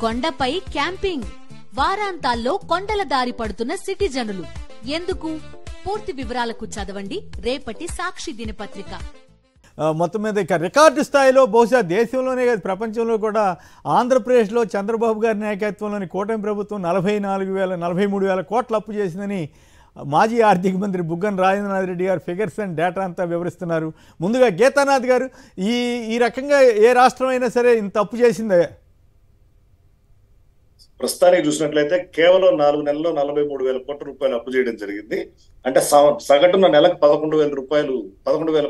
కొండపై క్యాంపింగ్, వారాంతాల్లో కొండల దారి పడుతున్న సిటిజనులు. ఎందుకు? పూర్తి వివరాలకు చదవండి రేపటి సాక్షి దినపత్రిక. మొత్తం మీద ఇక రికార్డు స్థాయిలో బహుశా దేశంలోనే కాదు ప్రపంచంలో కూడా ఆంధ్రప్రదేశ్లో చంద్రబాబు గారి నాయకత్వంలోని కూటమి ప్రభుత్వం 43,000 కోట్ల అప్పు చేసిందని మాజీ ఆర్థిక మంత్రి బుగ్గన రాజేంద్రనాథ్ రెడ్డి గారు ఫిగర్స్ అండ్ డేటా అంతా వివరిస్తున్నారు. ముందుగా గీతానాథ్ గారు, ఈ రకంగా ఏ రాష్ట్రం అయినా సరే ఇంత అప్పు చేసిందే? ప్రస్తుతానికి చూసినట్లయితే కేవలం 4 నెలల్లో 43,000 కోట్ల రూపాయలు అప్పు చేయడం జరిగింది. అంటే సగటున నెలకు 11,000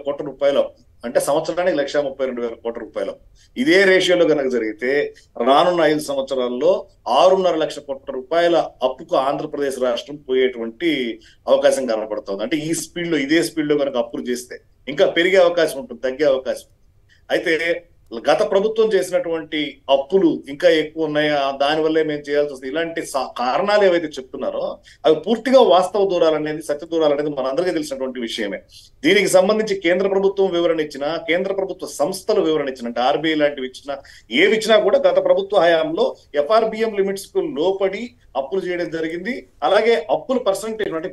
కోట్ల రూపాయలు అప్పు, అంటే సంవత్సరానికి 1,32,000 కోట్ల రూపాయలు. ఇదే రేషియోలో కనుక జరిగితే రానున్న 5 సంవత్సరాల్లో 6.5 లక్షల కోట్ల రూపాయల అప్పుకు ఆంధ్రప్రదేశ్ రాష్ట్రం పోయేటువంటి అవకాశం కనపడుతుంది. అంటే ఈ స్పీడ్ లో, ఇదే స్పీడ్ లో కనుక అప్పులు చేస్తే ఇంకా పెరిగే అవకాశం ఉంటుంది, తగ్గే అవకాశం. అయితే గత ప్రభుత్వం చేసినటువంటి అప్పులు ఇంకా ఎక్కువ ఉన్నాయా, దానివల్లే మేము చేయాల్సి వస్తుంది, ఇలాంటి కారణాలు ఏవైతే చెప్తున్నారో అవి పూర్తిగా వాస్తవ దూరాలు అనేది, సత్య దూరాలు అనేది మనందరికీ తెలిసినటువంటి విషయమే. దీనికి సంబంధించి కేంద్ర ప్రభుత్వం వివరణ ఇచ్చినా, కేంద్ర ప్రభుత్వ సంస్థలు వివరణ ఇచ్చిన, అంటే ఆర్బీఐ లాంటివి ఇచ్చినా, ఏవిచ్చినా కూడా గత ప్రభుత్వ హయాంలో FRBM లిమిట్స్ కు లోపడి అప్పులు చేయడం జరిగింది. అలాగే అప్పుల పర్సంటేజ్, అంటే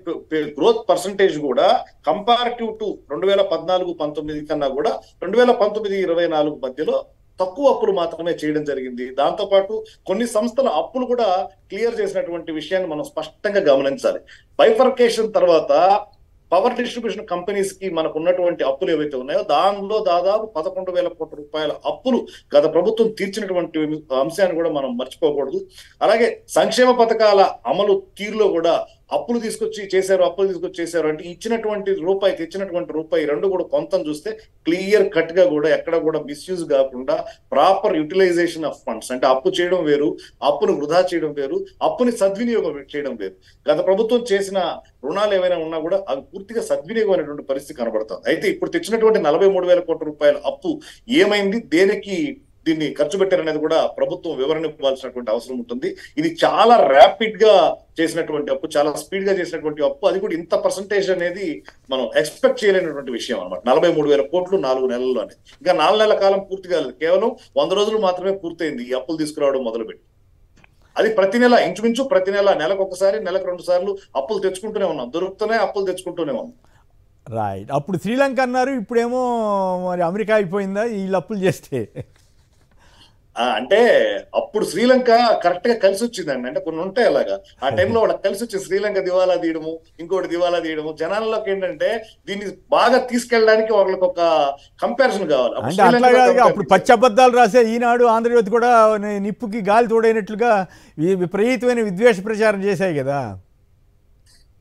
గ్రోత్ పర్సంటేజ్ కూడా కంపారిటివ్ టు 2014-19 కన్నా కూడా 2019-24 మధ్యలో తక్కువ అప్పులు మాత్రమే చేయడం జరిగింది. దాంతో పాటు కొన్ని సంస్థల అప్పులు కూడా క్లియర్ చేసినటువంటి విషయాన్ని మనం స్పష్టంగా గమనించాలి. బైఫర్కేషన్ తర్వాత పవర్ డిస్ట్రిబ్యూషన్ కంపెనీస్ కి మనకు ఉన్నటువంటి అప్పులు ఏవైతే ఉన్నాయో దానిలో దాదాపు 11,000 కోట్ల రూపాయల అప్పులు గత ప్రభుత్వం తీర్చినటువంటి అంశాన్ని కూడా మనం మర్చిపోకూడదు. అలాగే సంక్షేమ పథకాల అమలు తీరులో కూడా అప్పులు తీసుకొచ్చి చేశారు అంటే ఇచ్చినటువంటి రూపాయి రెండు కూడా కొంత చూస్తే క్లియర్ కట్ గా కూడా ఎక్కడ కూడా మిస్యూజ్ కాకుండా ప్రాపర్ యూటిలైజేషన్ ఆఫ్ ఫండ్స్, అంటే అప్పు చేయడం వేరు, అప్పును వృధా చేయడం వేరు, అప్పుని సద్వినియోగం చేయడం వేరు. గత ప్రభుత్వం చేసిన రుణాలు ఏవైనా ఉన్నా కూడా అవి పూర్తిగా సద్వినియోగం అనేటువంటి పరిస్థితి కనబడుతుంది. అయితే ఇప్పుడు తెచ్చినటువంటి 43,000 కోట్ల రూపాయల అప్పు ఏమైంది, దేనికి దీన్ని ఖర్చు పెట్టారనేది కూడా ప్రభుత్వం వివరణ ఇవ్వాల్సినటువంటి అవసరం ఉంటుంది. ఇది చాలా ర్యాపిడ్ గా చేసినటువంటి అప్పు, చాలా స్పీడ్ గా చేసినటువంటి అప్పు. అది కూడా ఇంత పర్సంటేజ్ అనేది మనం ఎక్స్పెక్ట్ చేయలేనటువంటి విషయం అనమాట. 43,000 కోట్లు 4 నెలల్లోనే. ఇంకా 4 నెలల కాలం పూర్తి కాలేదు, కేవలం 100 రోజులు మాత్రమే పూర్తయింది ఈ అప్పులు తీసుకురావడం మొదలుపెట్టి. అది ప్రతి నెల, ఇంచుమించు ప్రతి నెల, నెలకు ఒకసారి, నెలకు 2 సార్లు అప్పులు తెచ్చుకుంటూనే ఉన్నాం, దొరుకుతూనే అప్పులు తెచ్చుకుంటూనే ఉన్నాం. రైట్. అప్పుడు శ్రీలంక అన్నారు, ఇప్పుడేమో మరి అమెరికా అయిపోయిందా వీళ్ళు అప్పులు చేస్తే? అంటే అప్పుడు శ్రీలంక కరెక్ట్ గా కలిసి వచ్చిందండి. అంటే కొన్ని ఉంటాయి అలాగా, ఆ టైంలో వాళ్ళకి కలిసి వచ్చి శ్రీలంక దివాలా తీయడము, ఇంకోటి దివాలా తీయడము, జనాల్లోకి ఏంటంటే దీన్ని బాగా తీసుకెళ్ళడానికి వాళ్ళకి ఒక కంపారిజన్ కావాలి. అప్పుడు పచ్చి అబద్ధాలు రాసే ఈనాడు, ఆంధ్రజ్యోతి కూడా నిప్పుకి గాలి తోడైనట్లుగా విపరీతమైన విద్వేష ప్రచారం చేశాయి కదా.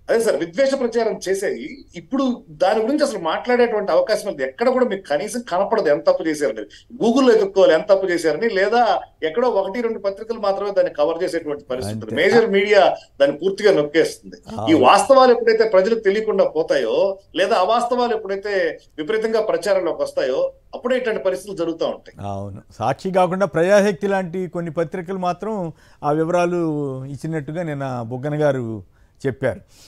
అదే సార్, విద్వేష ప్రచారం చేసేది. ఇప్పుడు దాని గురించి అసలు మాట్లాడేటువంటి అవకాశం లేదు. ఎక్కడ కూడా మీకు కనీసం కనపడదు ఎంత తప్పు చేశారని. గూగుల్లో ఎదుర్కోవాలి ఎంత తప్పు చేశారని, లేదా ఎక్కడో 1-2 పత్రికలు మాత్రమే దాన్ని కవర్ చేసేటువంటి పరిస్థితి. మేజర్ మీడియా దాన్ని పూర్తిగా నొక్కేస్తుంది. ఈ వాస్తవాలు ఎప్పుడైతే ప్రజలకు తెలియకుండా పోతాయో, లేదా అవాస్తవాలు ఎప్పుడైతే విపరీతంగా ప్రచారంలోకి వస్తాయో, అప్పుడే ఇట్లాంటి పరిస్థితులు జరుగుతూ ఉంటాయి. అవును, సాక్షి కాకుండా ప్రజాశక్తి లాంటి కొన్ని పత్రికలు మాత్రం ఆ వివరాలు ఇచ్చినట్టుగా నిన్న బుగ్గన గారు చెప్పారు.